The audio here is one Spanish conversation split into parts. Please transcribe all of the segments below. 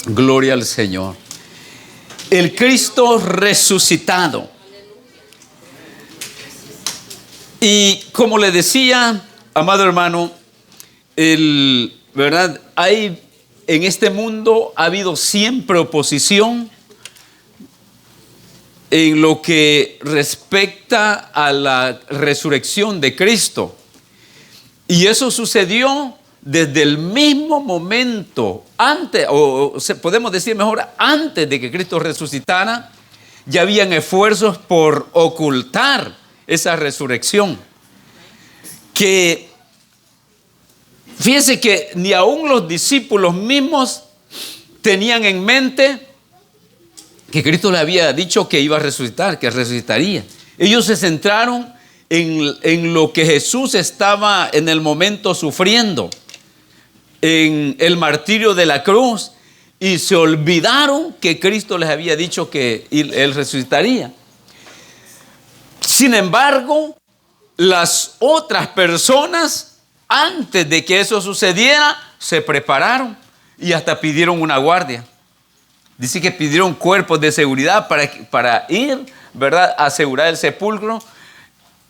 Gloria al Señor. El Cristo resucitado. Y como le decía, amado hermano, ¿verdad? En este mundo ha habido siempre oposición en lo que respecta a la resurrección de Cristo. Y eso sucedió desde el mismo momento, podemos decir mejor, antes de que Cristo resucitara, ya habían esfuerzos por ocultar esa resurrección. Que, fíjense que ni aún los discípulos mismos tenían en mente que Cristo le había dicho que iba a resucitar, que resucitaría. Ellos se centraron en lo que Jesús estaba en el momento sufriendo, en el martirio de la cruz, y se olvidaron que Cristo les había dicho que Él resucitaría. Sin embargo, las otras personas, antes de que eso sucediera, se prepararon y hasta pidieron una guardia. Dice que pidieron cuerpos de seguridad para ir, ¿verdad?, a asegurar el sepulcro,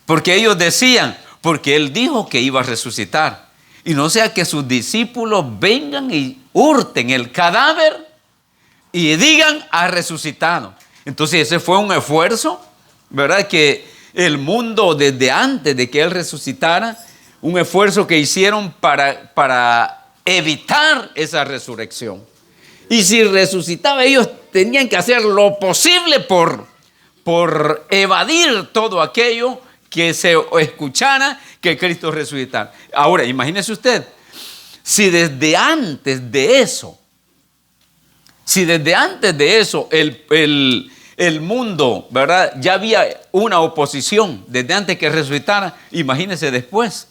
porque ellos decían, porque Él dijo que iba a resucitar. Y no sea que sus discípulos vengan y hurten el cadáver y digan, ha resucitado. Entonces ese fue un esfuerzo, ¿verdad?, que el mundo desde antes de que Él resucitara, un esfuerzo que hicieron para evitar esa resurrección. Y si resucitaba, ellos tenían que hacer lo posible por evadir todo aquello que se escuchara que Cristo resucitara. Ahora, imagínese usted, si desde antes de eso, el mundo, ¿verdad?, ya había una oposición desde antes que resucitara, imagínese después.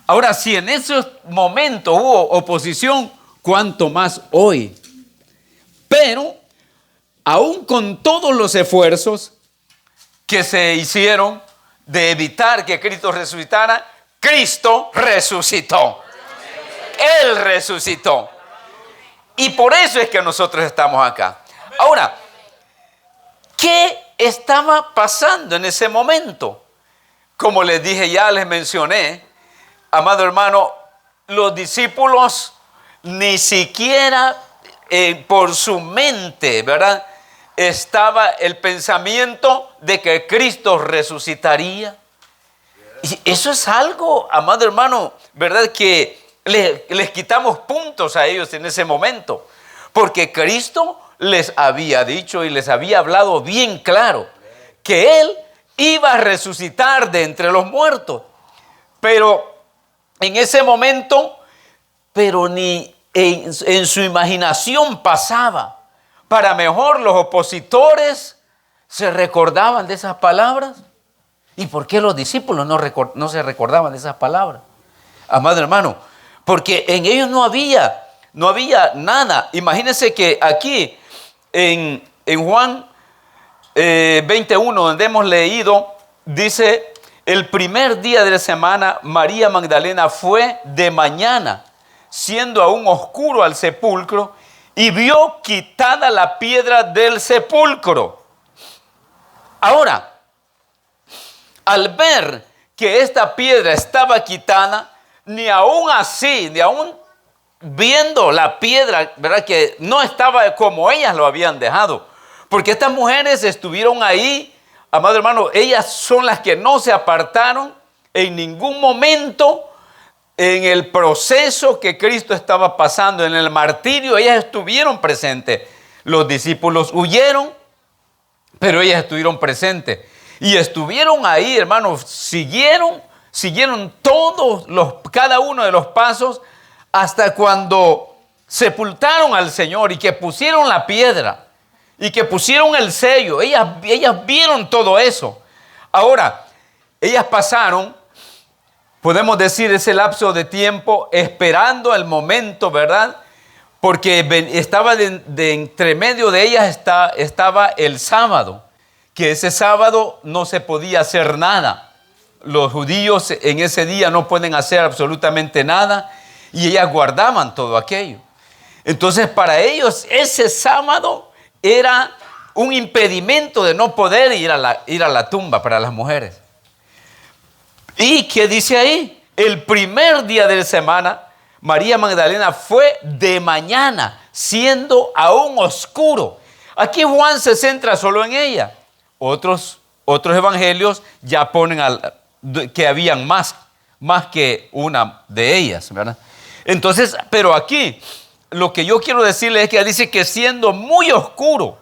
Ahora, si en esos momentos hubo oposición, ¿cuánto más hoy? Pero, aún con todos los esfuerzos que se hicieron de evitar que Cristo resucitara, Cristo resucitó. Él resucitó. Y por eso es que nosotros estamos acá. Ahora, ¿qué estaba pasando en ese momento? Como les dije, ya les mencioné, amado hermano, los discípulos ni siquiera por su mente, ¿verdad?, estaba el pensamiento de que Cristo resucitaría. Y eso es algo, amado hermano, ¿verdad?, que les quitamos puntos a ellos en ese momento. Porque Cristo les había dicho y les había hablado bien claro que Él iba a resucitar de entre los muertos. Pero en ese momento, pero ni en su imaginación pasaba. Para mejor, los opositores se recordaban de esas palabras. ¿Y por qué los discípulos no se recordaban de esas palabras? Amado hermano, porque en ellos no había nada. Imagínense que aquí en Juan 21, donde hemos leído, dice, el primer día de la semana, María Magdalena fue de mañana, siendo aún oscuro, al sepulcro, y vio quitada la piedra del sepulcro. Ahora, al ver que esta piedra estaba quitada, ni aún así, ni aún viendo la piedra, ¿verdad?, que no estaba como ellas lo habían dejado. Porque estas mujeres estuvieron ahí, amado hermano, ellas son las que no se apartaron en ningún momento en el proceso que Cristo estaba pasando, en el martirio. Ellas estuvieron presentes. Los discípulos huyeron, pero ellas estuvieron presentes. Y estuvieron ahí, hermanos, siguieron cada uno de los pasos hasta cuando sepultaron al Señor y que pusieron la piedra y que pusieron el sello. Ellas vieron todo eso. Ahora, ellas pasaron, podemos decir, ese lapso de tiempo esperando el momento, ¿verdad? Porque estaba de entre medio de ellas estaba el sábado, que ese sábado no se podía hacer nada. Los judíos en ese día no pueden hacer absolutamente nada y ellas guardaban todo aquello. Entonces para ellos ese sábado era un impedimento de no poder ir a la tumba para las mujeres. ¿Y qué dice ahí? El primer día de la semana, María Magdalena fue de mañana, siendo aún oscuro. Aquí Juan se centra solo en ella. Otros evangelios ya ponen que habían más que una de ellas, ¿verdad? Entonces, pero aquí lo que yo quiero decirle es que dice que siendo muy oscuro,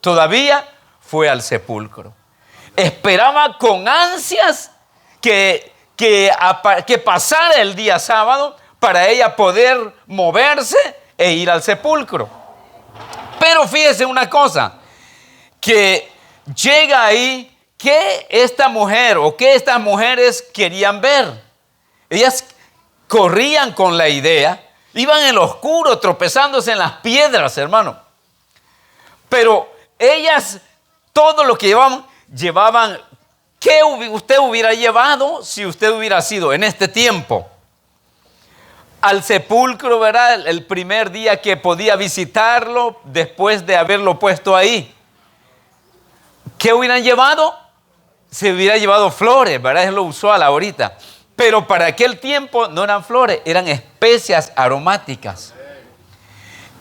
todavía fue al sepulcro. Esperaba con ansias que pasara el día sábado para ella poder moverse e ir al sepulcro. Pero fíjese una cosa, que llega ahí que esta mujer o que estas mujeres querían ver. Ellas corrían con la idea, iban en lo oscuro tropezándose en las piedras, hermano. Pero ellas, todo lo que llevaban, ¿qué usted hubiera llevado si usted hubiera sido en este tiempo al sepulcro, ¿verdad? El primer día que podía visitarlo después de haberlo puesto ahí. ¿Qué hubieran llevado? Se hubiera llevado flores, ¿verdad? Es lo usual ahorita. Pero para aquel tiempo no eran flores, eran especias aromáticas.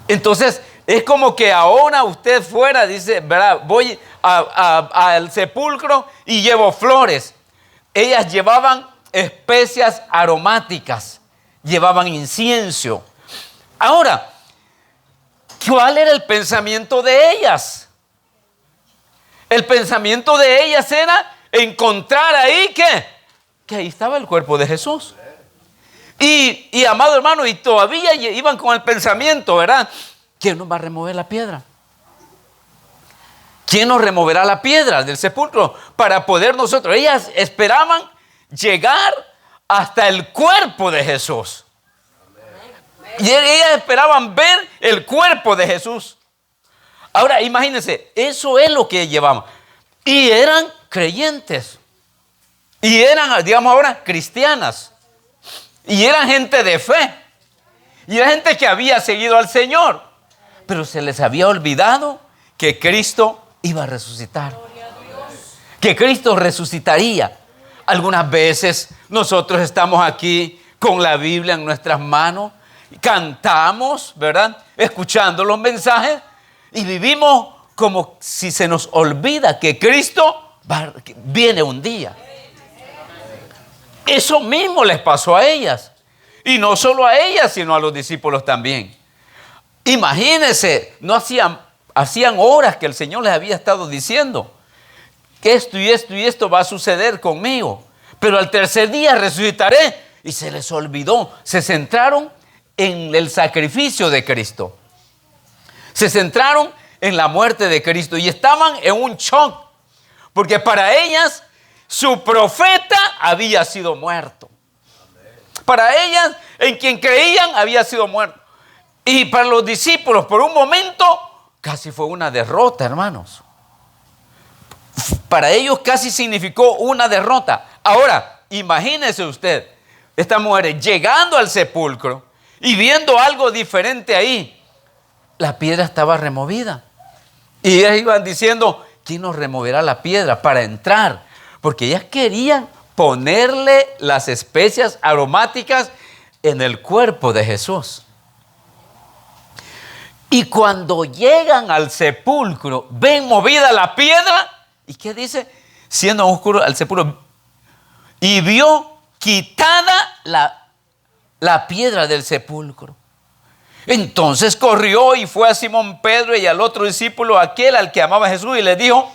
Entonces, es como que ahora usted fuera, dice, ¿verdad? Voy al sepulcro y llevo flores. Ellas llevaban especias aromáticas, llevaban incienso. Ahora, ¿cuál era el pensamiento de ellas? El pensamiento de ellas era encontrar ahí que ahí estaba el cuerpo de Jesús. Y amado hermano, y todavía iban con el pensamiento, ¿verdad? ¿Quién nos va a remover la piedra? ¿Quién nos removerá la piedra del sepulcro para poder nosotros? Ellas esperaban llegar hasta el cuerpo de Jesús. Y ellas esperaban ver el cuerpo de Jesús. Ahora, imagínense, eso es lo que llevaban. Y eran creyentes. Y eran, digamos ahora, cristianas. Y eran gente de fe. Y era gente que había seguido al Señor. Pero se les había olvidado que Cristo iba a resucitar. Que Cristo resucitaría. Algunas veces nosotros estamos aquí con la Biblia en nuestras manos, cantamos, ¿verdad? Escuchando los mensajes y vivimos como si se nos olvida que Cristo viene un día. Eso mismo les pasó a ellas. Y no solo a ellas, sino a los discípulos también. Imagínense, no hacían horas que el Señor les había estado diciendo que esto y esto y esto va a suceder conmigo. Pero al tercer día resucitaré. Y se les olvidó. Se centraron en el sacrificio de Cristo. Se centraron en la muerte de Cristo. Y estaban en un shock. Porque para ellas, su profeta había sido muerto. Para ellas, en quien creían, había sido muerto. Y para los discípulos, por un momento, casi fue una derrota, hermanos. Para ellos casi significó una derrota. Ahora, imagínese usted, estas mujeres llegando al sepulcro y viendo algo diferente ahí. La piedra estaba removida. Y ellas iban diciendo, ¿quién nos removerá la piedra para entrar? Porque ellas querían ponerle las especias aromáticas en el cuerpo de Jesús. Y cuando llegan al sepulcro, ven movida la piedra. ¿Y qué dice? Siendo oscuro al sepulcro. Y vio quitada la piedra del sepulcro. Entonces corrió y fue a Simón Pedro y al otro discípulo, aquel al que amaba a Jesús, y le dijo,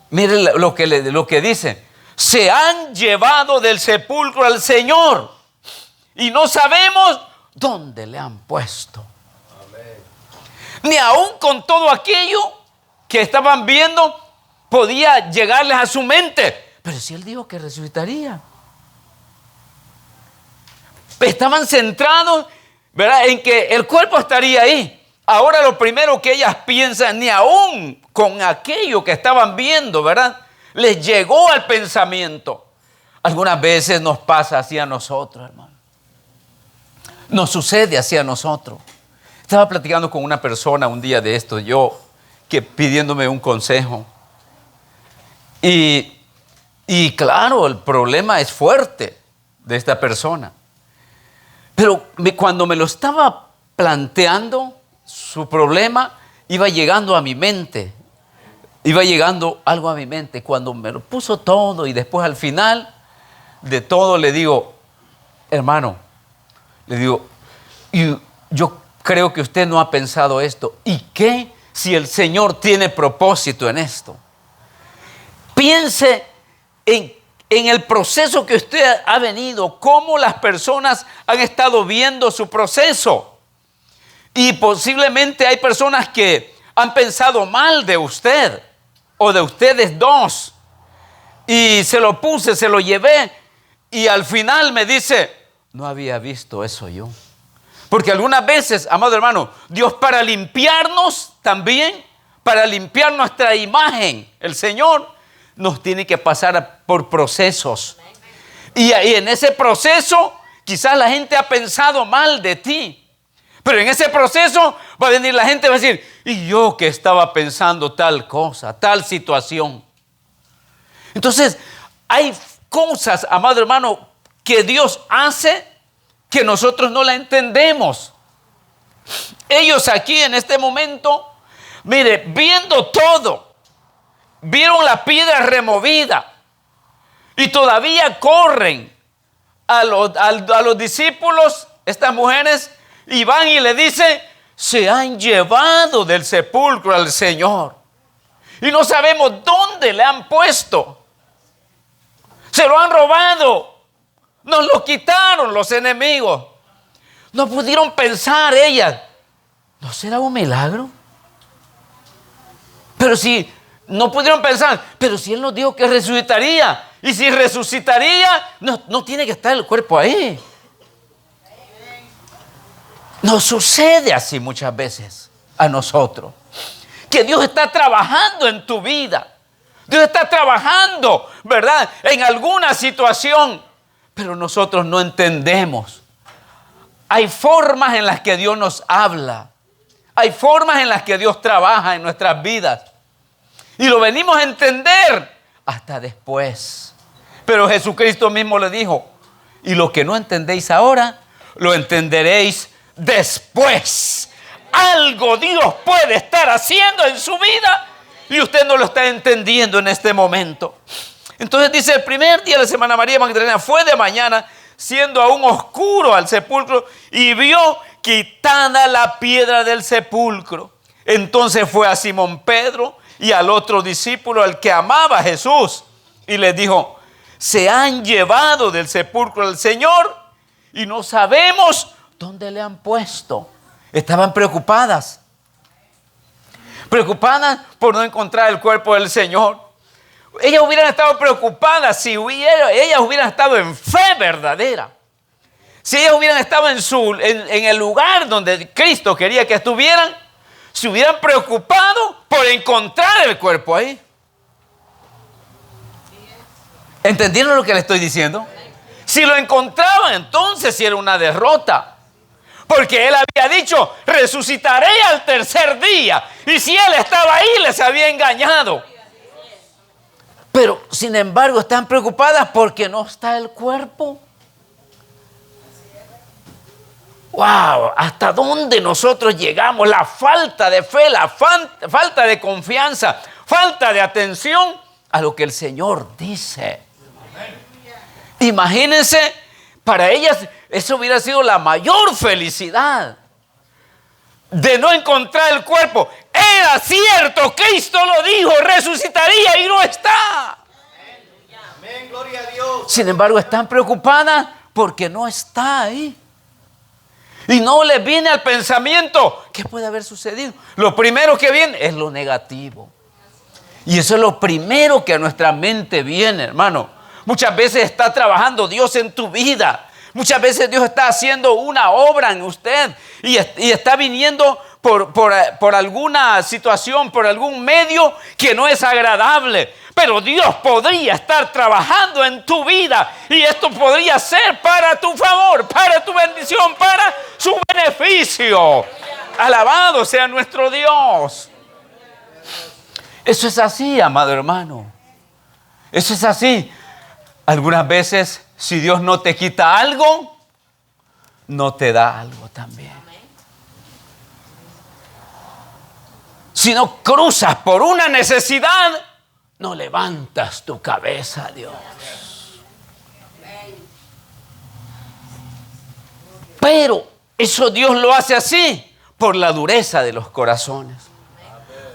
mire lo que dice, se han llevado del sepulcro al Señor y no sabemos dónde le han puesto. Amén. Ni aún con todo aquello que estaban viendo podía llegarles a su mente. Pero si él dijo que resucitaría. Estaban centrados, ¿verdad?, en que el cuerpo estaría ahí. Ahora lo primero que ellas piensan, ni aún con aquello que estaban viendo, ¿verdad?, les llegó al pensamiento. Algunas veces nos pasa así a nosotros, hermano. Nos sucede así a nosotros. Estaba platicando con una persona un día de esto, que pidiéndome un consejo. Y claro, el problema es fuerte de esta persona. Pero cuando me lo estaba planteando, su problema iba llegando a mi mente. Iba llegando algo a mi mente. Cuando me lo puso todo y después al final de todo le digo, hermano, le digo, y yo creo que usted no ha pensado esto. ¿Y qué si el Señor tiene propósito en esto? Piense en el proceso que usted ha venido, cómo las personas han estado viendo su proceso. Y posiblemente hay personas que han pensado mal de usted o de ustedes dos. Y se lo puse, se lo llevé y al final me dice, no había visto eso yo. Porque algunas veces, amado hermano, Dios para limpiarnos también, para limpiar nuestra imagen, el Señor nos tiene que pasar por procesos. Y en ese proceso, quizás la gente ha pensado mal de ti. Pero en ese proceso va a venir la gente y va a decir, y yo que estaba pensando tal cosa, tal situación. Entonces, hay cosas, amado hermano, que Dios hace que nosotros no la entendemos. Ellos aquí en este momento, mire, viendo todo, vieron la piedra removida y todavía corren a los discípulos, estas mujeres, y van y le dicen, se han llevado del sepulcro al Señor y no sabemos dónde le han puesto. Se lo han robado. Nos lo quitaron los enemigos. No pudieron pensar ellas, ¿no será un milagro? Pero si no pudieron pensar, pero si Él nos dijo que resucitaría, y si resucitaría, no tiene que estar el cuerpo ahí. Nos sucede así muchas veces a nosotros, que Dios está trabajando en tu vida. Dios está trabajando, ¿verdad?, en alguna situación, pero nosotros no entendemos. Hay formas en las que Dios nos habla. Hay formas en las que Dios trabaja en nuestras vidas. Y lo venimos a entender hasta después. Pero Jesucristo mismo le dijo, y lo que no entendéis ahora, lo entenderéis después. Algo Dios puede estar haciendo en su vida y usted no lo está entendiendo en este momento. Entonces dice, el primer día de la semana María Magdalena fue de mañana, siendo aún oscuro, al sepulcro y vio quitada la piedra del sepulcro. Entonces fue a Simón Pedro y al otro discípulo, al que amaba a Jesús, y les dijo, se han llevado del sepulcro al Señor y no sabemos dónde le han puesto. Estaban preocupadas por no encontrar el cuerpo del Señor. Ellas hubieran estado preocupadas si ellas hubieran estado en fe verdadera. Si ellas hubieran estado en el lugar donde Cristo quería que estuvieran, se hubieran preocupado por encontrar el cuerpo ahí. ¿Entendieron lo que le estoy diciendo? Si lo encontraban, entonces sí era una derrota. Porque Él había dicho, resucitaré al tercer día. Y si Él estaba ahí, les había engañado. Pero, sin embargo, están preocupadas porque no está el cuerpo. ¡Wow! ¿Hasta dónde nosotros llegamos? La falta de fe, la falta de confianza, falta de atención a lo que el Señor dice. Imagínense, para ellas eso hubiera sido la mayor felicidad de no encontrar el cuerpo. Era cierto, Cristo lo dijo, resucitaría y no está. Amén, gloria a Dios. Sin embargo, están preocupadas porque no está ahí. Y no les viene al pensamiento qué puede haber sucedido. Lo primero que viene es lo negativo. Y eso es lo primero que a nuestra mente viene, hermano. Muchas veces está trabajando Dios en tu vida. Muchas veces Dios está haciendo una obra en usted y está viniendo por alguna situación, por algún medio que no es agradable. Pero Dios podría estar trabajando en tu vida y esto podría ser para tu favor, para tu bendición, para su beneficio. Alabado sea nuestro Dios. Eso es así, amado hermano. Eso es así. Algunas veces, si Dios no te quita algo, no te da algo también. Si no cruzas por una necesidad, no levantas tu cabeza a Dios. Pero eso Dios lo hace así por la dureza de los corazones.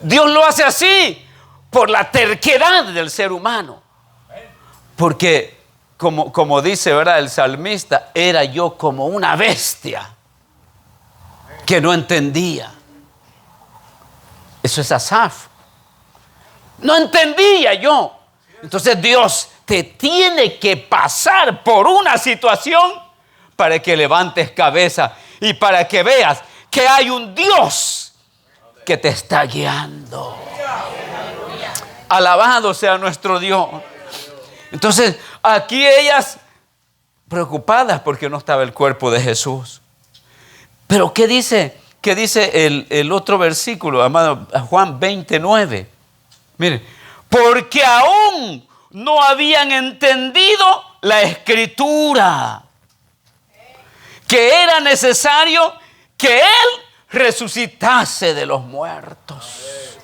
Dios lo hace así por la terquedad del ser humano. Porque, como dice, ¿verdad?, el salmista, era yo como una bestia que no entendía. Eso es Asaf. No entendía yo. Entonces Dios te tiene que pasar por una situación para que levantes cabeza y para que veas que hay un Dios que te está guiando. Alabado sea nuestro Dios. Entonces, aquí ellas preocupadas porque no estaba el cuerpo de Jesús. Pero ¿qué dice? ¿Qué dice el otro versículo, amado? Juan 29. Miren, porque aún no habían entendido la Escritura, que era necesario que Él resucitase de los muertos.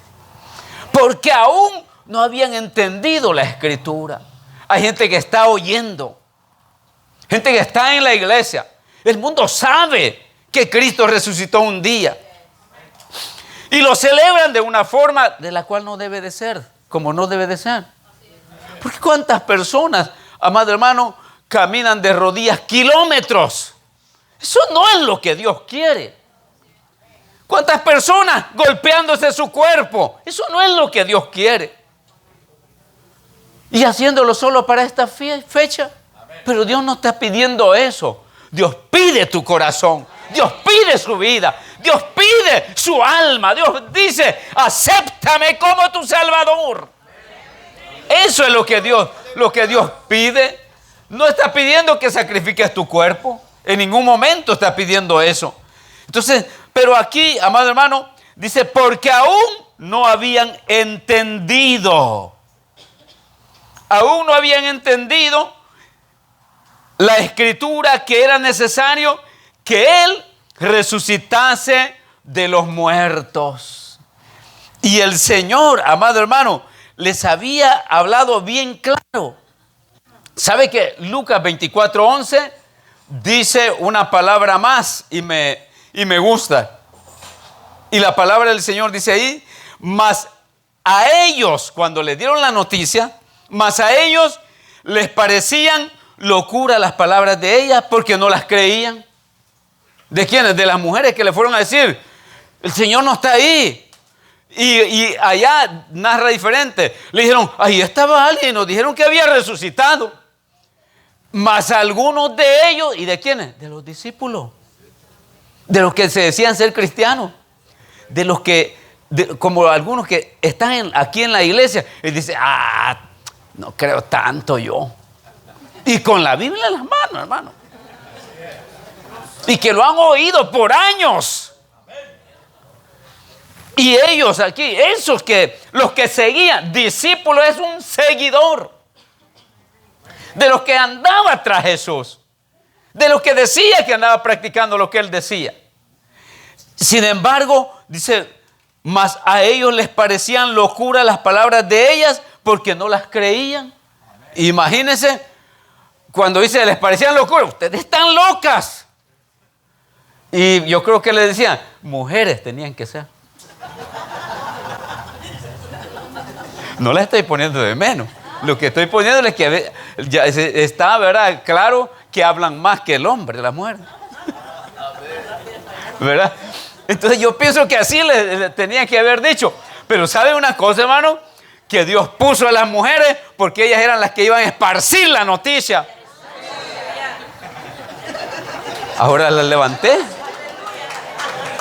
Porque aún no habían entendido la Escritura. Hay gente que está oyendo, gente que está en la iglesia. El mundo sabe que Cristo resucitó un día y lo celebran de una forma de la cual no debe de ser, como no debe de ser. Porque cuántas personas, amado hermano, caminan de rodillas kilómetros. Eso no es lo que Dios quiere. ¿Cuántas personas golpeándose su cuerpo? Eso no es lo que Dios quiere. Y haciéndolo solo para esta fecha. Pero Dios no está pidiendo eso. Dios pide tu corazón. Dios pide su vida. Dios pide su alma. Dios dice, acéptame como tu Salvador. Eso es lo que Dios pide. No está pidiendo que sacrifiques tu cuerpo. En ningún momento está pidiendo eso. Entonces, pero aquí, amado hermano, dice, porque aún no habían entendido. Aún no habían entendido la Escritura, que era necesario que Él resucitase de los muertos. Y el Señor, amado hermano, les había hablado bien claro. ¿Sabe que Lucas 24:11 dice una palabra más y me gusta? Y la palabra del Señor dice ahí, mas a ellos, cuando les dieron la noticia, mas a ellos les parecían locura las palabras de ellas porque no las creían. ¿De quiénes? De las mujeres que le fueron a decir, el Señor no está ahí. Y allá narra diferente. Le dijeron, ahí estaba alguien y nos dijeron que había resucitado. Mas algunos de ellos, ¿y de quiénes? De los discípulos. De los que se decían ser cristianos. De los que, como algunos que están aquí en la iglesia, y dicen, no creo tanto yo. Y con la Biblia en las manos, hermano. Y que lo han oído por años. Y ellos aquí, los que seguían, discípulo es un seguidor. De los que andaba tras Jesús. De los que decía que andaba practicando lo que él decía. Sin embargo, dice, mas a ellos les parecían locura las palabras de ellas porque no las creían. Imagínense, cuando dice les parecían locura, ustedes están locas. Y yo creo que le decían, mujeres tenían que ser. No la estoy poniendo de menos. Lo que estoy poniendo es que ya está, ¿verdad?, claro que hablan más que el hombre, la mujer. ¿Verdad? Entonces yo pienso que así le tenía que haber dicho. Pero ¿sabe una cosa, hermano? Que Dios puso a las mujeres porque ellas eran las que iban a esparcir la noticia. Ahora las levanté.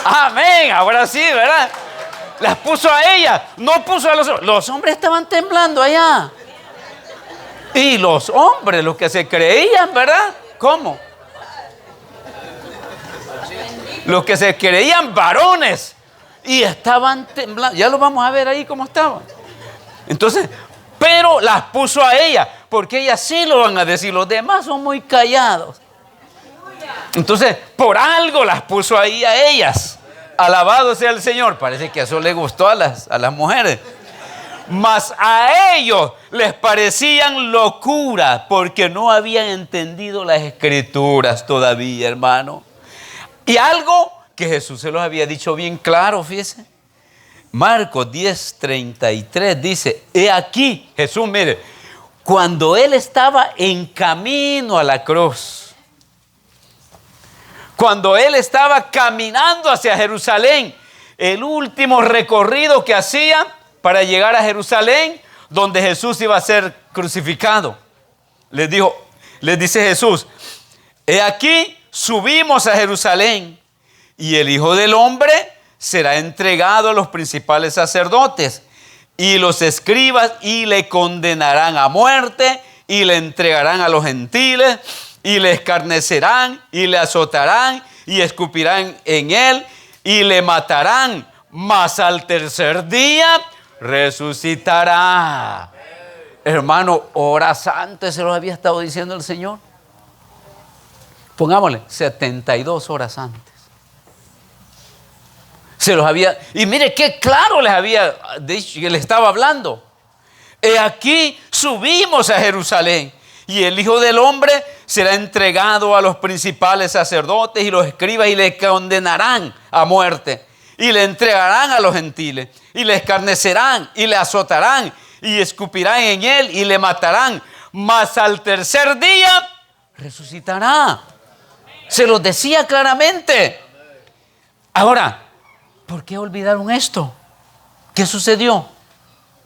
Amén, ahora sí, ¿verdad? Las puso a ellas, no puso a los hombres. Los hombres estaban temblando allá. Y los hombres, los que se creían, ¿verdad? ¿Cómo? Los que se creían varones y estaban temblando. Ya lo vamos a ver ahí cómo estaban. Entonces, pero las puso a ella, porque ellas sí lo van a decir. Los demás son muy callados. Entonces, por algo las puso ahí a ellas. Alabado sea el Señor. Parece que eso le gustó a las mujeres. Mas a ellos les parecían locura, porque no habían entendido las Escrituras todavía, hermano. Y algo que Jesús se los había dicho bien claro, fíjese. Marcos 10:33 dice, he aquí, Jesús, mire, cuando Él estaba en camino a la cruz, cuando Él estaba caminando hacia Jerusalén, el último recorrido que hacía para llegar a Jerusalén, donde Jesús iba a ser crucificado, les dice Jesús, he aquí, subimos a Jerusalén, y el Hijo del Hombre será entregado a los principales sacerdotes y los escribas, y le condenarán a muerte, y le entregarán a los gentiles, y le escarnecerán, y le azotarán, y escupirán en él, y le matarán, mas al tercer día resucitará. Hermano, horas antes se los había estado diciendo el Señor. Pongámosle 72 horas antes. Se los había, y mire qué claro les había dicho, que les estaba hablando. He aquí, subimos a Jerusalén, y el Hijo del Hombre será entregado a los principales sacerdotes y los escribas, y le condenarán a muerte, y le entregarán a los gentiles, y le escarnecerán, y le azotarán, y escupirán en él, y le matarán, mas al tercer día resucitará. Se los decía claramente. Ahora, ¿por qué olvidaron esto? ¿Qué sucedió?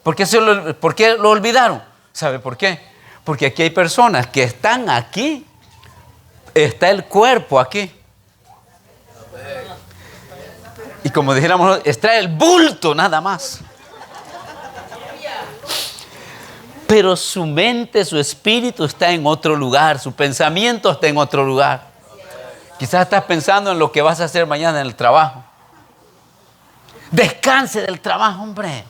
¿Por qué lo olvidaron? ¿Sabe por qué? Porque aquí hay personas que están aquí. Está el cuerpo aquí. Y como dijéramos, está el bulto nada más. Pero su mente, su espíritu está en otro lugar. Su pensamiento está en otro lugar. Quizás estás pensando en lo que vas a hacer mañana en el trabajo. Descanse del trabajo, hombre.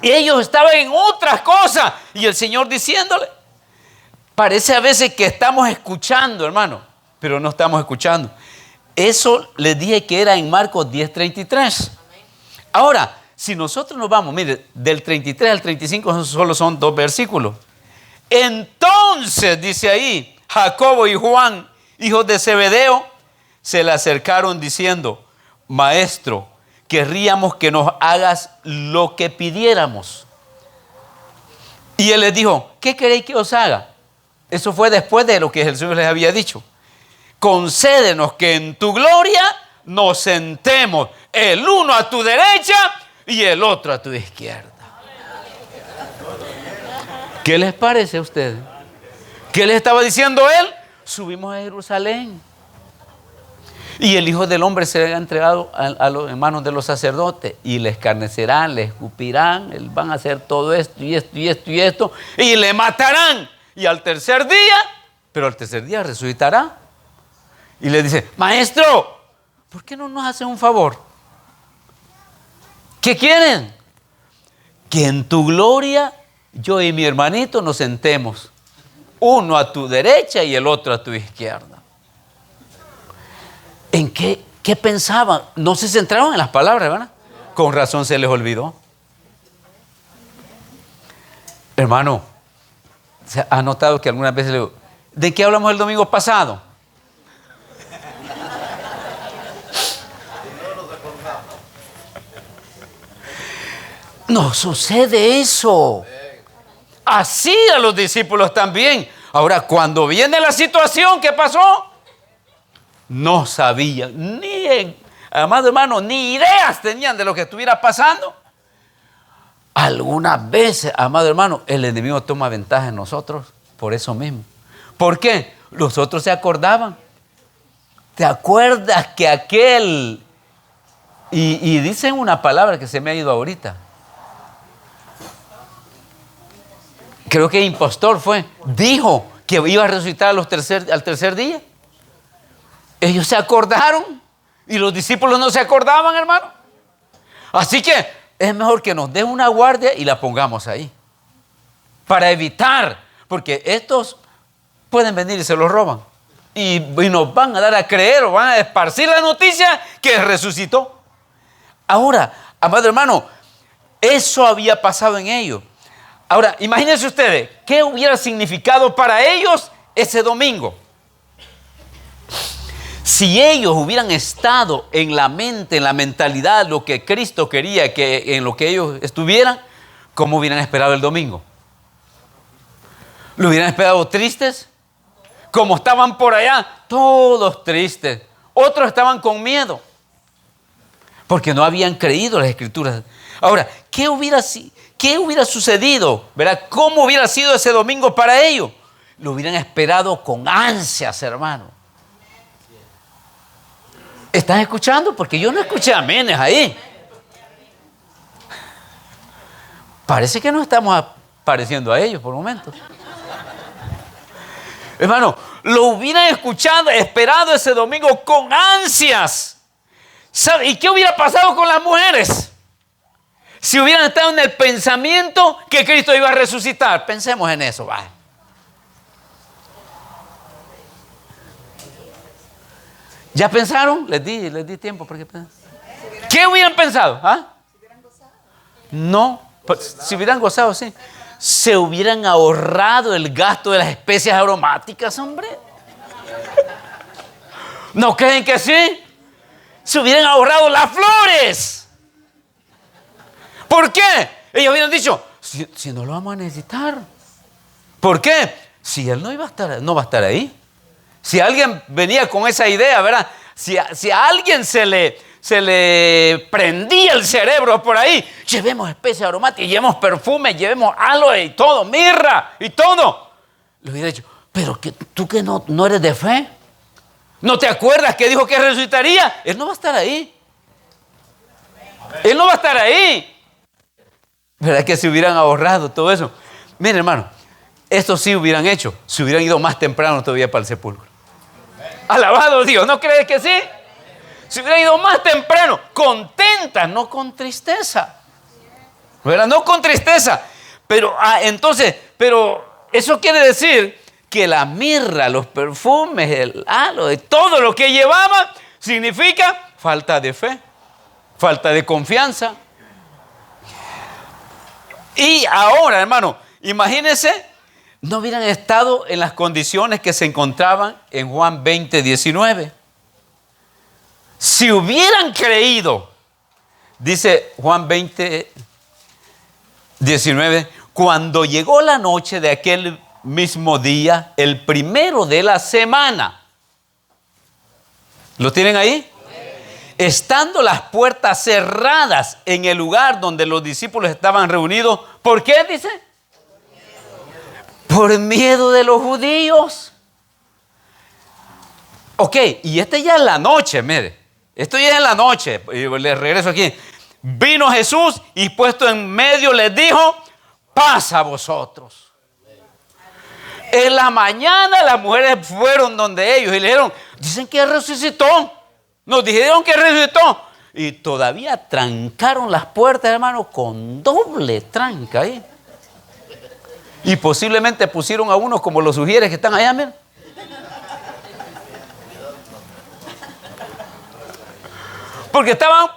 Ellos estaban en otras cosas. Y el Señor diciéndole. Parece a veces que estamos escuchando, hermano. Pero no estamos escuchando. Eso les dije que era en Marcos 10:33. Ahora, si nosotros nos vamos, mire, del 33 al 35 solo son 2 versículos. Entonces, dice ahí, Jacobo y Juan, hijos de Zebedeo, se le acercaron diciendo, Maestro, querríamos que nos hagas lo que pidiéramos. Y él les dijo, ¿qué queréis que os haga? Eso fue después de lo que Jesús les había dicho. Concédenos que en tu gloria nos sentemos, el uno a tu derecha y el otro a tu izquierda. ¿Qué les parece a ustedes? ¿Qué les estaba diciendo él? Subimos a Jerusalén. Y el Hijo del Hombre será entregado a los manos de los sacerdotes. Y le escarnecerán, le escupirán, van a hacer todo esto y esto y esto y esto. Y le matarán. Y al tercer día, pero al tercer día resucitará. Y le dice, Maestro, ¿por qué no nos hace un favor? ¿Qué quieren? Que en tu gloria yo y mi hermanito nos sentemos. Uno a tu derecha y el otro a tu izquierda. ¿En qué pensaban? No se centraron en las palabras, ¿verdad? Con razón se les olvidó. Hermano, ¿se ha notado que algunas veces le digo, ¿de qué hablamos el domingo pasado? No sucede eso. Así a los discípulos también. Ahora, cuando viene la situación, ¿qué pasó? No sabían, amado hermano, ni ideas tenían de lo que estuviera pasando. Algunas veces, amado hermano, el enemigo toma ventaja en nosotros por eso mismo. ¿Por qué? Los otros se acordaban. ¿Te acuerdas que aquel? Y dicen una palabra que se me ha ido ahorita. Creo que impostor fue. Dijo que iba a resucitar al tercer día. Ellos se acordaron y los discípulos no se acordaban, hermano. Así que es mejor que nos den una guardia y la pongamos ahí. Para evitar, porque estos pueden venir y se los roban. Y nos van a dar a creer o van a esparcir la noticia que resucitó. Ahora, amado hermano, eso había pasado en ellos. Ahora, imagínense ustedes, ¿qué hubiera significado para ellos ese domingo? Si ellos hubieran estado en la mente, en la mentalidad, lo que Cristo quería, que en lo que ellos estuvieran, ¿cómo hubieran esperado el domingo? ¿Lo hubieran esperado tristes? Como estaban por allá, todos tristes. Otros estaban con miedo, porque no habían creído las Escrituras. Ahora, ¿qué hubiera sucedido? ¿Verdad? ¿Cómo hubiera sido ese domingo para ellos? Lo hubieran esperado con ansias, hermano. ¿Están escuchando? Porque yo no escuché amenes ahí. Parece que no estamos pareciendo a ellos por momentos. Hermano, lo hubieran escuchado, esperado ese domingo con ansias. ¿Sabe? ¿Y qué hubiera pasado con las mujeres? Si hubieran estado en el pensamiento que Cristo iba a resucitar. Pensemos en eso, va. ¿Ya pensaron? Les di tiempo para que piensen. ¿Qué hubieran pensado? ¿Ah? No, si hubieran gozado, sí. Se hubieran ahorrado el gasto de las especias aromáticas, hombre. ¿No creen que sí? Se hubieran ahorrado las flores. ¿Por qué? Ellos hubieran dicho, si no lo vamos a necesitar. ¿Por qué? Si él no va a estar ahí. Si alguien venía con esa idea, ¿verdad? Si a alguien se le prendía el cerebro por ahí, llevemos especies aromáticas, llevemos perfume, llevemos aloe y todo, mirra y todo. Le hubiera dicho, pero tú que no eres de fe, ¿no te acuerdas que dijo que resucitaría? Él no va a estar ahí. Él no va a estar ahí. ¿Verdad que se hubieran ahorrado todo eso? Miren, hermano, esto sí hubieran hecho, se hubieran ido más temprano todavía para el sepulcro. Alabado Dios, ¿no crees que sí? Se hubieran ido más temprano, contentas, no con tristeza. ¿Verdad? No con tristeza. Pero eso quiere decir que la mirra, los perfumes, el aloe, todo lo que llevaba, significa falta de fe, falta de confianza. Y ahora, hermano, imagínense, no hubieran estado en las condiciones que se encontraban en Juan 20, 19. Si hubieran creído, dice Juan 20, 19, cuando llegó la noche de aquel mismo día, el primero de la semana. ¿Lo tienen ahí? Estando las puertas cerradas en el lugar donde los discípulos estaban reunidos. ¿Por qué, dice? Por miedo de los judíos. Ok, y esta ya es la noche, mire. Esto ya es la noche. Y les regreso aquí. Vino Jesús y puesto en medio les dijo, paz a vosotros. En la mañana las mujeres fueron donde ellos y le dijeron, dicen que resucitó. Nos dijeron que resucitó. Y todavía trancaron las puertas, hermano, con doble tranca ahí. Y posiblemente pusieron a unos como los sugieres que están allá, miren. Porque estaban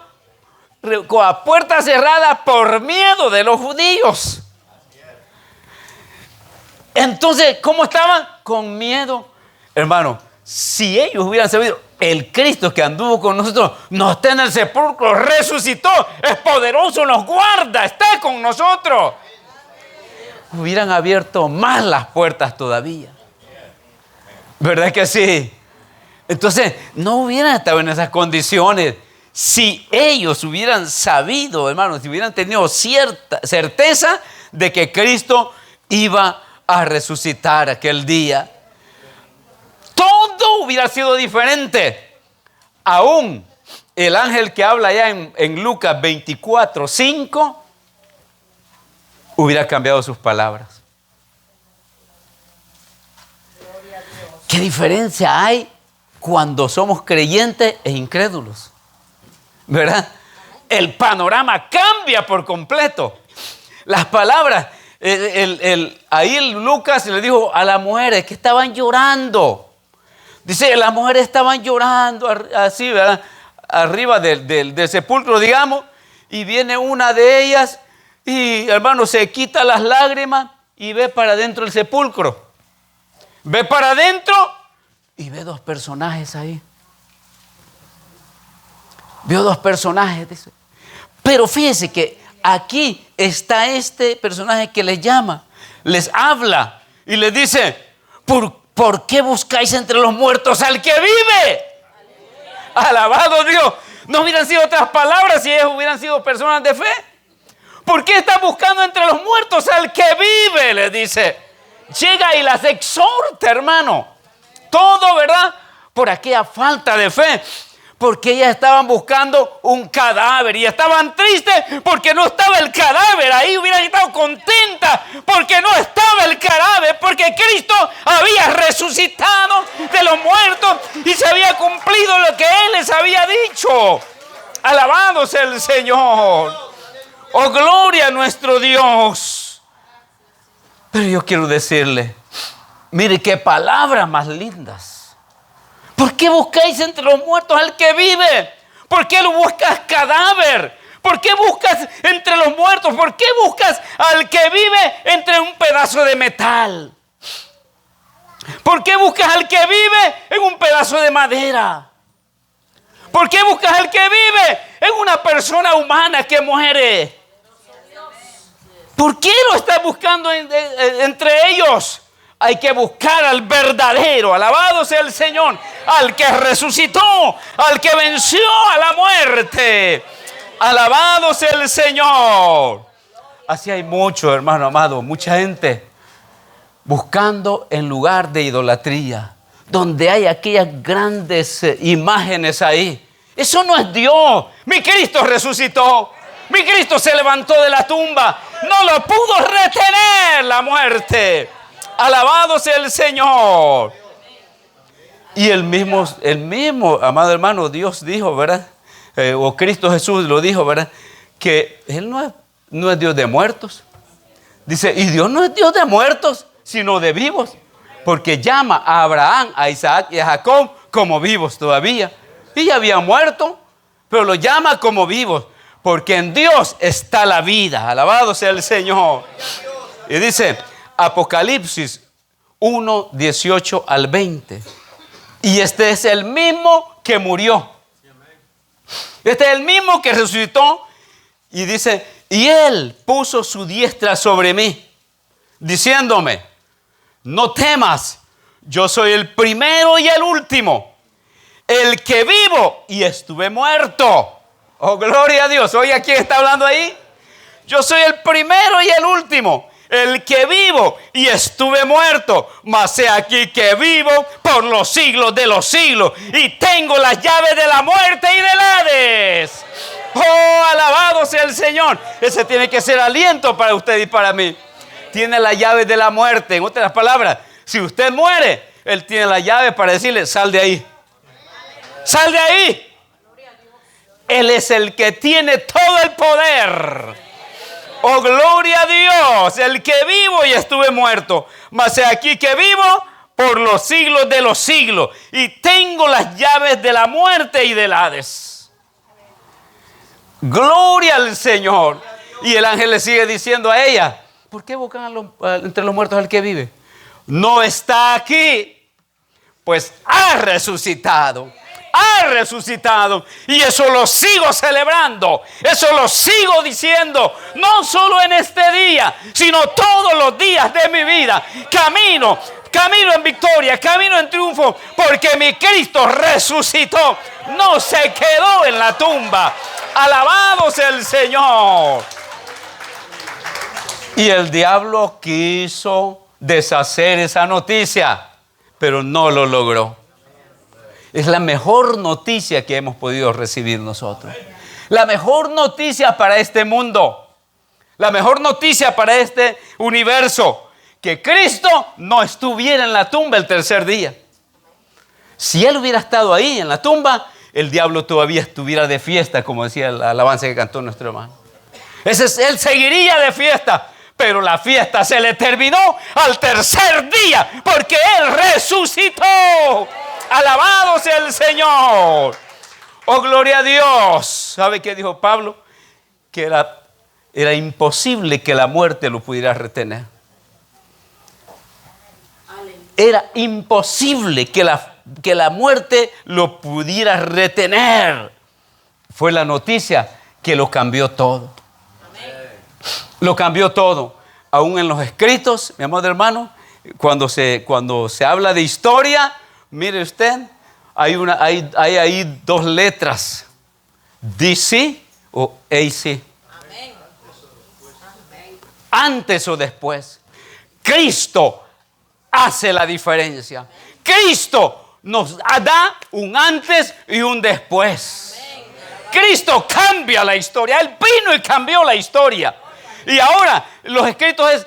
con la puerta cerrada por miedo de los judíos. Entonces, ¿cómo estaban? Con miedo. Hermano, si ellos hubieran sabido, el Cristo que anduvo con nosotros no está en el sepulcro, resucitó, es poderoso, nos guarda, está con nosotros. Hubieran abierto más las puertas todavía. ¿Verdad que sí? Entonces, no hubieran estado en esas condiciones. Si ellos hubieran sabido, hermanos, si hubieran tenido cierta certeza de que Cristo iba a resucitar aquel día, todo hubiera sido diferente. Aún el ángel que habla allá en Lucas 24, 5, hubiera cambiado sus palabras. ¿Qué diferencia hay cuando somos creyentes e incrédulos, ¿verdad? El panorama cambia por completo. Las palabras, ahí Lucas le dijo a las mujeres que estaban llorando. Dice, las mujeres estaban llorando así, ¿verdad? Arriba del sepulcro, digamos, y viene una de ellas y, hermano, se quita las lágrimas y ve para adentro del sepulcro. Ve para adentro y ve dos personajes ahí. Vio dos personajes, dice. Pero fíjense que aquí está este personaje que les llama, les habla y les dice, ¿por qué buscáis entre los muertos al que vive? Alabado Dios. No hubieran sido otras palabras si ellos hubieran sido personas de fe. ¿Por qué están buscando entre los muertos al que vive? Les dice. Llega y las exhorta, hermano. Todo, ¿verdad? Por aquella falta de fe. Porque ellas estaban buscando un cadáver y estaban tristes porque no estaba el cadáver. Ahí hubieran estado contentas porque no estaba el cadáver, porque Cristo había resucitado de los muertos y se había cumplido lo que Él les había dicho. Alabado sea el Señor. Oh, gloria a nuestro Dios. Pero yo quiero decirle, mire qué palabras más lindas. ¿Por qué buscáis entre los muertos al que vive? ¿Por qué lo buscas cadáver? ¿Por qué buscas entre los muertos? ¿Por qué buscas al que vive entre un pedazo de metal? ¿Por qué buscas al que vive en un pedazo de madera? ¿Por qué buscas al que vive en una persona humana que muere? ¿Por qué lo estás buscando entre ellos? Hay que buscar al verdadero, alabado sea el Señor, al que resucitó, al que venció a la muerte. Alabado sea el Señor. Así hay mucho, hermano amado, mucha gente buscando en lugar de idolatría, donde hay aquellas grandes imágenes ahí. Eso no es Dios. Mi Cristo resucitó. Mi Cristo se levantó de la tumba. No lo pudo retener la muerte. Alabado sea el Señor. Y el mismo, amado hermano, Dios dijo, ¿verdad? O Cristo Jesús lo dijo, ¿verdad? Que Él no es Dios de muertos. Dice, y Dios no es Dios de muertos, sino de vivos. Porque llama a Abraham, a Isaac y a Jacob como vivos todavía. Y ya habían muerto, pero los llama como vivos. Porque en Dios está la vida. Alabado sea el Señor. Y dice Apocalipsis 1, 18 al 20. Y este es el mismo que murió. Este es el mismo que resucitó. Y dice, y Él puso su diestra sobre mí, diciéndome, no temas, yo soy el primero y el último, el que vivo y estuve muerto. Oh, gloria a Dios. Oye, ¿quién está hablando ahí? Yo soy el primero y el último, el que vivo y estuve muerto, mas he aquí que vivo por los siglos de los siglos y tengo las llaves de la muerte y del Hades. Oh, alabado sea el Señor. Ese tiene que ser aliento para usted y para mí. Tiene las llaves de la muerte. En otras palabras, si usted muere, Él tiene la llave para decirle, sal de ahí. Sal de ahí. Él es el que tiene todo el poder. Oh, gloria a Dios, el que vivo y estuve muerto, mas he aquí que vivo por los siglos de los siglos y tengo las llaves de la muerte y del Hades. Gloria al Señor. Y el ángel le sigue diciendo a ella, ¿por qué buscan entre los muertos al que vive? No está aquí, pues ha resucitado. Ha resucitado y eso lo sigo celebrando, eso lo sigo diciendo, no solo en este día, sino todos los días de mi vida. Camino en victoria, camino en triunfo, porque mi Cristo resucitó, no se quedó en la tumba. Alabado sea el Señor. Y el diablo quiso deshacer esa noticia, pero no lo logró. Es la mejor noticia que hemos podido recibir nosotros. La mejor noticia para este mundo. La mejor noticia para este universo. Que Cristo no estuviera en la tumba el tercer día. Si Él hubiera estado ahí en la tumba, el diablo todavía estuviera de fiesta, como decía la alabanza que cantó nuestro hermano. Él seguiría de fiesta, pero la fiesta se le terminó al tercer día, porque Él resucitó. Alabado sea el Señor. Oh, gloria a Dios. ¿Sabe qué dijo Pablo? Que era imposible que la muerte lo pudiera retener. Era imposible que la muerte lo pudiera retener. Fue la noticia que lo cambió todo. Lo cambió todo. Aún en los escritos, mi amado hermano, cuando se habla de historia, mire usted, hay ahí dos letras, DC o AC. Antes o después. Cristo hace la diferencia. Cristo nos da un antes y un después. Cristo cambia la historia. Él vino y cambió la historia. Y ahora los escritos es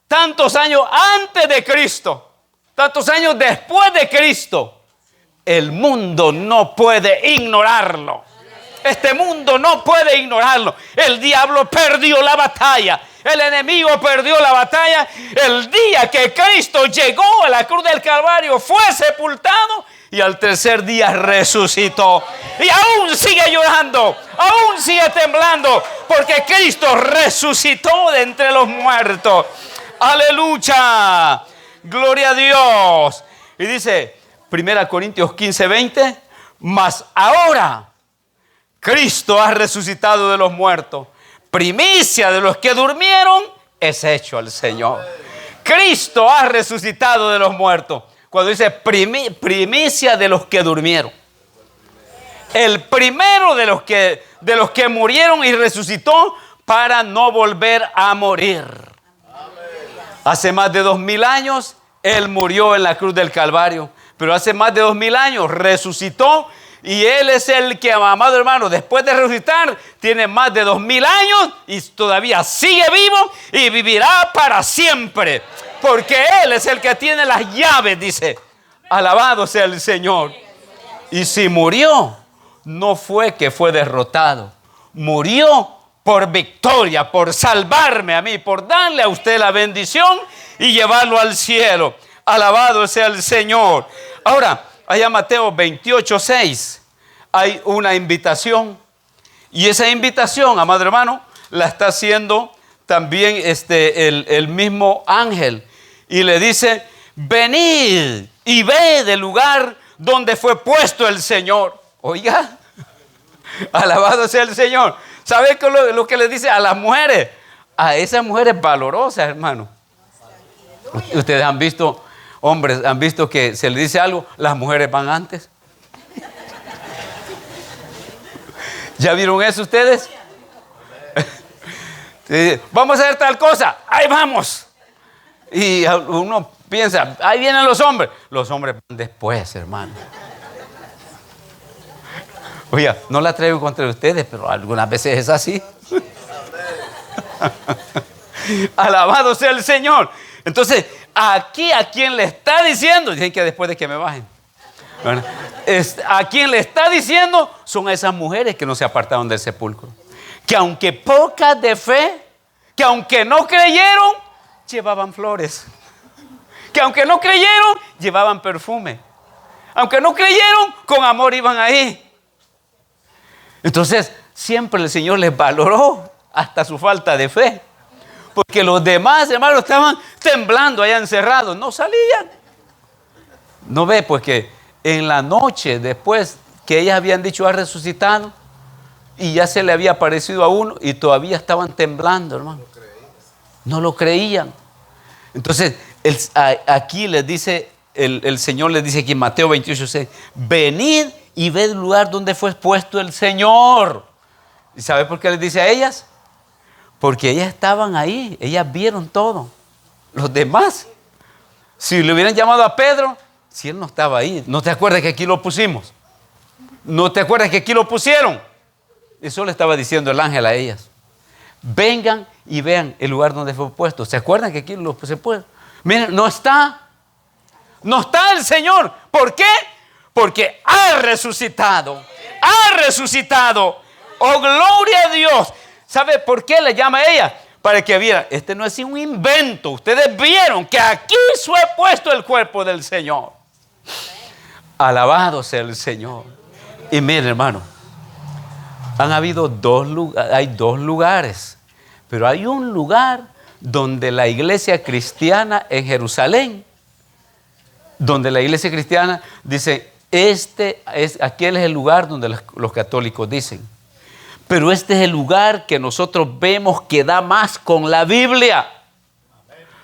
tantos años antes de Cristo, tantos años después de Cristo. El mundo no puede ignorarlo. Este mundo no puede ignorarlo. El diablo perdió la batalla. El enemigo perdió la batalla. El día que Cristo llegó a la cruz del Calvario, fue sepultado y al tercer día resucitó. Y aún sigue llorando, aún sigue temblando, porque Cristo resucitó de entre los muertos. Aleluya. Gloria a Dios. Y dice 1 Corintios 15:20, mas ahora Cristo ha resucitado de los muertos. Primicia de los que durmieron es hecho al Señor. Cristo ha resucitado de los muertos. Cuando dice primicia de los que durmieron. El primero de los que murieron y resucitó para no volver a morir. Hace más de 2000 años Él murió en la cruz del Calvario. Pero hace más de 2000 años resucitó. Y Él es el que, amado hermano, después de resucitar, tiene más de 2000 años y todavía sigue vivo y vivirá para siempre. Porque Él es el que tiene las llaves, dice. Alabado sea el Señor. Y si murió, no fue que fue derrotado. Murió por victoria, por salvarme a mí, por darle a usted la bendición y llevarlo al cielo. Alabado sea el Señor. Ahora, allá Mateo 28:6 hay una invitación. Y esa invitación, amado hermano, la está haciendo también el mismo ángel. Y le dice, venid y ve del lugar donde fue puesto el Señor. Oiga, alabado sea el Señor. ¿Sabe lo que le dice a las mujeres? A esas mujeres valorosas, hermano. Ustedes han visto, hombres, han visto que se le dice algo, las mujeres van antes. ¿Ya vieron eso ustedes? Vamos a hacer tal cosa, ahí vamos. Y uno piensa, ahí vienen los hombres. Los hombres van después, hermano. Oiga, no la traigo contra ustedes, pero algunas veces es así. Alabado sea el Señor. Entonces, aquí a quien le está diciendo, dicen que después de que me bajen, bueno, a quien le está diciendo son a esas mujeres que no se apartaron del sepulcro. Que aunque pocas de fe, que aunque no creyeron, llevaban flores. Que aunque no creyeron, llevaban perfume. Aunque no creyeron, con amor iban ahí. Entonces, siempre el Señor les valoró hasta su falta de fe. Porque los demás, hermanos, estaban temblando allá encerrados. No salían. ¿No ve? Pues que en la noche, después que ellas habían dicho ha resucitado, y ya se le había aparecido a uno, y todavía estaban temblando, hermano. No lo creían. Entonces, aquí les dice, el Señor les dice aquí en Mateo 28:6, venid y ved el lugar donde fue puesto el Señor. ¿Y sabe por qué les dice a ellas? Porque ellas estaban ahí, ellas vieron todo. Los demás, si le hubieran llamado a Pedro, si él no estaba ahí, ¿no te acuerdas que aquí lo pusimos? ¿No te acuerdas que aquí lo pusieron? Eso le estaba diciendo el ángel a ellas. Vengan y vean el lugar donde fue puesto. ¿Se acuerdan que aquí se puede? Miren, no está el Señor. ¿Por qué? porque ha resucitado. Ha resucitado. Oh, gloria a Dios. ¿Sabe por qué le llama a ella? Para que viera, este no es un invento. Ustedes vieron que aquí fue puesto el cuerpo del Señor. Alabado sea el Señor. Y miren, hermano, hay dos lugares, pero hay un lugar donde la iglesia cristiana en Jerusalén, donde la iglesia cristiana dice, aquel es el lugar donde los católicos dicen. Pero este es el lugar que nosotros vemos que da más con la Biblia.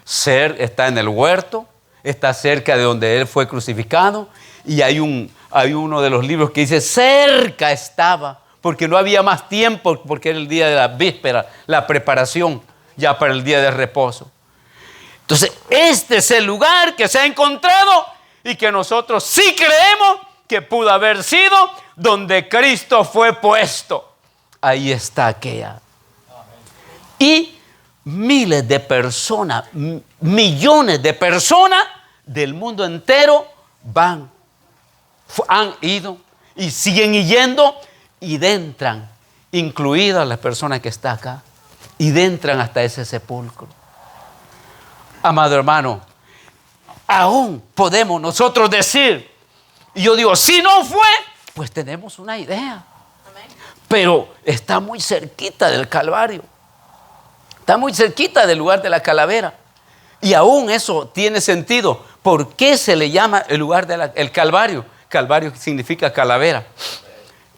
Está en el huerto, está cerca de donde Él fue crucificado. Y hay uno de los libros que dice, cerca estaba, porque no había más tiempo, porque era el día de la víspera, la preparación ya para el día de reposo. Entonces, este es el lugar que se ha encontrado y que nosotros sí creemos que pudo haber sido donde Cristo fue puesto. Ahí está aquella. Y miles de personas, millones de personas del mundo entero han ido y siguen yendo y entran, incluidas las personas que están acá, y entran hasta ese sepulcro. Amado hermano, aún podemos nosotros decir, y yo digo, si no fue, pues tenemos una idea. Pero está muy cerquita del Calvario. Está muy cerquita del lugar de la calavera. Y aún eso tiene sentido. ¿Por qué se le llama el lugar del Calvario? Calvario significa calavera.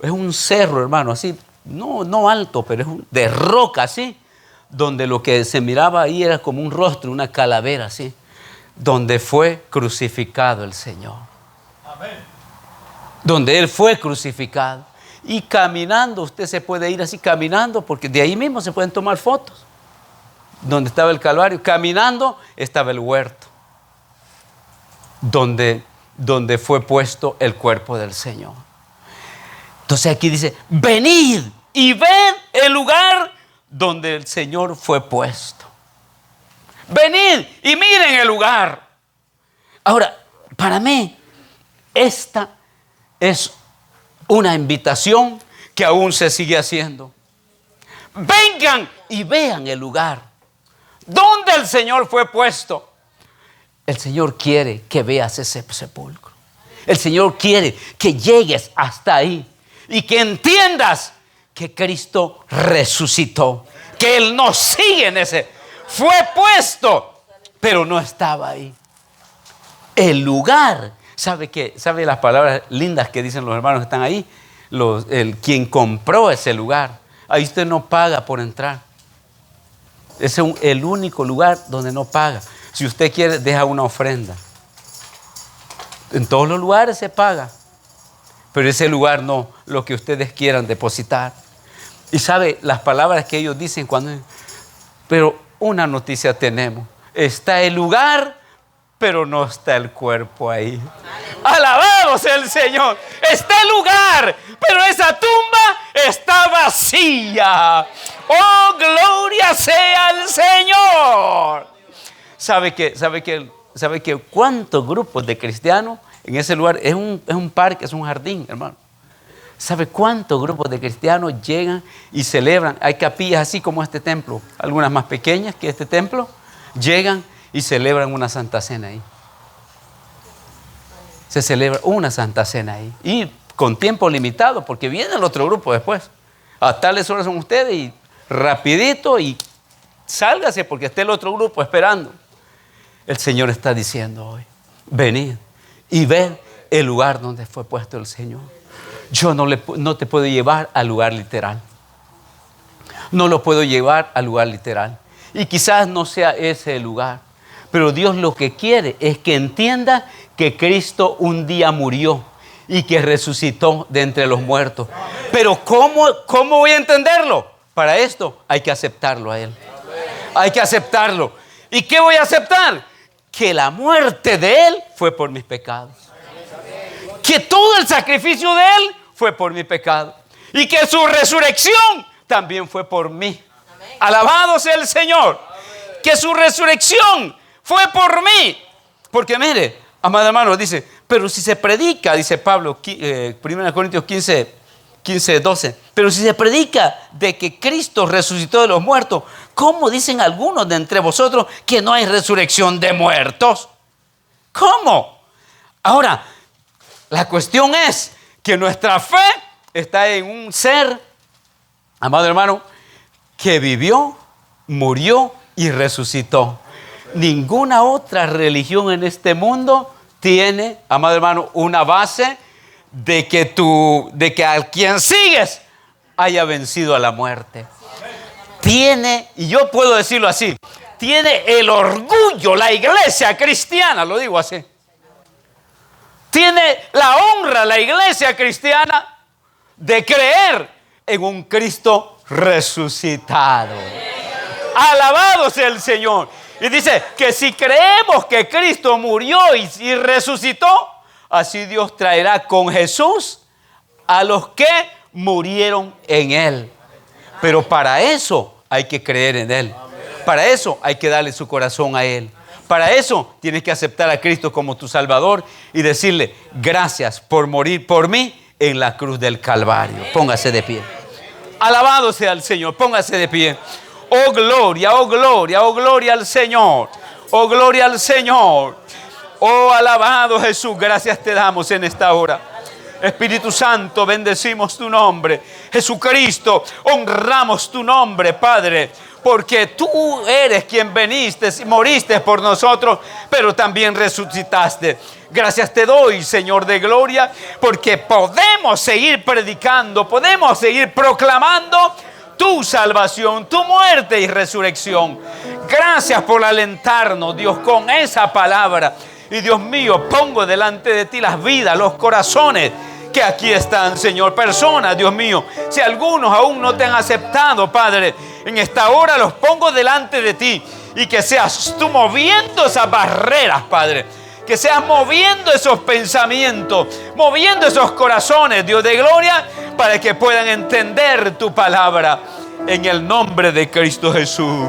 Es un cerro, hermano, así, no alto, pero es de roca, así. Donde lo que se miraba ahí era como un rostro, una calavera, así. Donde fue crucificado el Señor. Amén. Donde Él fue crucificado. Y caminando, usted se puede ir así caminando, porque de ahí mismo se pueden tomar fotos. Donde estaba el Calvario, caminando estaba el huerto, donde fue puesto el cuerpo del Señor. Entonces aquí dice, venid y ved el lugar donde el Señor fue puesto. Venid y miren el lugar. Ahora, para mí, esta es una invitación que aún se sigue haciendo. Vengan y vean el lugar donde el Señor fue puesto. El Señor quiere que veas ese sepulcro. El Señor quiere que llegues hasta ahí y que entiendas que Cristo resucitó, que Él no sigue en ese. Fue puesto, pero no estaba ahí. El lugar. ¿Sabe las palabras lindas que dicen los hermanos que están ahí? Quien compró ese lugar. Ahí usted no paga por entrar. Es el único lugar donde no paga. Si usted quiere, deja una ofrenda. En todos los lugares se paga. Pero ese lugar no, lo que ustedes quieran depositar. Y sabe las palabras que ellos dicen pero una noticia tenemos. Está el lugar, pero no está el cuerpo ahí. Alabado sea el Señor. Está el lugar, pero esa tumba está vacía. Oh, gloria sea al Señor. ¿Sabe que cuántos grupos de cristianos en ese lugar? Es un parque, es un jardín, hermano. ¿Sabe cuántos grupos de cristianos llegan y celebran? Hay capillas así como este templo, algunas más pequeñas que este templo. Llegan y celebran una santa cena ahí. Se celebra una santa cena ahí. Y con tiempo limitado, porque viene el otro grupo después. A tales horas son ustedes y rapidito y sálgase porque está el otro grupo esperando. El Señor está diciendo hoy, venid y ved el lugar donde fue puesto el Señor. Yo no te puedo llevar al lugar literal. No lo puedo llevar al lugar literal. Y quizás no sea ese el lugar. Pero Dios lo que quiere es que entienda que Cristo un día murió y que resucitó de entre los muertos. Pero ¿cómo voy a entenderlo? Para esto hay que aceptarlo a Él. Hay que aceptarlo. ¿Y qué voy a aceptar? Que la muerte de Él fue por mis pecados. Que todo el sacrificio de Él fue por mi pecado. Y que su resurrección también fue por mí. Alabado sea el Señor. Que su resurrección fue por mí. Porque mire, amado hermano, dice, pero si se predica, dice Pablo, 1 Corintios 15, 12, pero si se predica de que Cristo resucitó de los muertos, ¿cómo dicen algunos de entre vosotros que no hay resurrección de muertos? ¿Cómo? Ahora, la cuestión es que nuestra fe está en un ser, amado hermano, que vivió, murió y resucitó. Ninguna otra religión en este mundo tiene, amado hermano, una base de que a quien sigues haya vencido a la muerte. Tiene, y yo puedo decirlo así, tiene el orgullo la iglesia cristiana, lo digo así. Tiene la honra la iglesia cristiana de creer en un Cristo resucitado. Alabado sea el Señor. Y dice que si creemos que Cristo murió y resucitó, así Dios traerá con Jesús a los que murieron en Él. Pero para eso hay que creer en Él. Para eso hay que darle su corazón a Él. Para eso tienes que aceptar a Cristo como tu Salvador y decirle, gracias por morir por mí en la cruz del Calvario. Póngase de pie. Alabado sea el Señor. Póngase de pie. Oh gloria, oh gloria, oh gloria al Señor. Oh gloria al Señor. Oh alabado Jesús, gracias te damos en esta hora. Espíritu Santo, bendecimos tu nombre. Jesucristo, honramos tu nombre, Padre, porque tú eres quien veniste y moriste por nosotros, pero también resucitaste. Gracias te doy, Señor de gloria, porque podemos seguir predicando, podemos seguir proclamando tu salvación, tu muerte y resurrección. Gracias por alentarnos, Dios, con esa palabra. Y Dios mío, pongo delante de ti las vidas, los corazones que aquí están, Señor. Personas, Dios mío, si algunos aún no te han aceptado, Padre, en esta hora los pongo delante de ti. Y que seas tú moviendo esas barreras, Padre. Que seas moviendo esos pensamientos, moviendo esos corazones, Dios de gloria, para que puedan entender tu palabra. En el nombre de Cristo Jesús.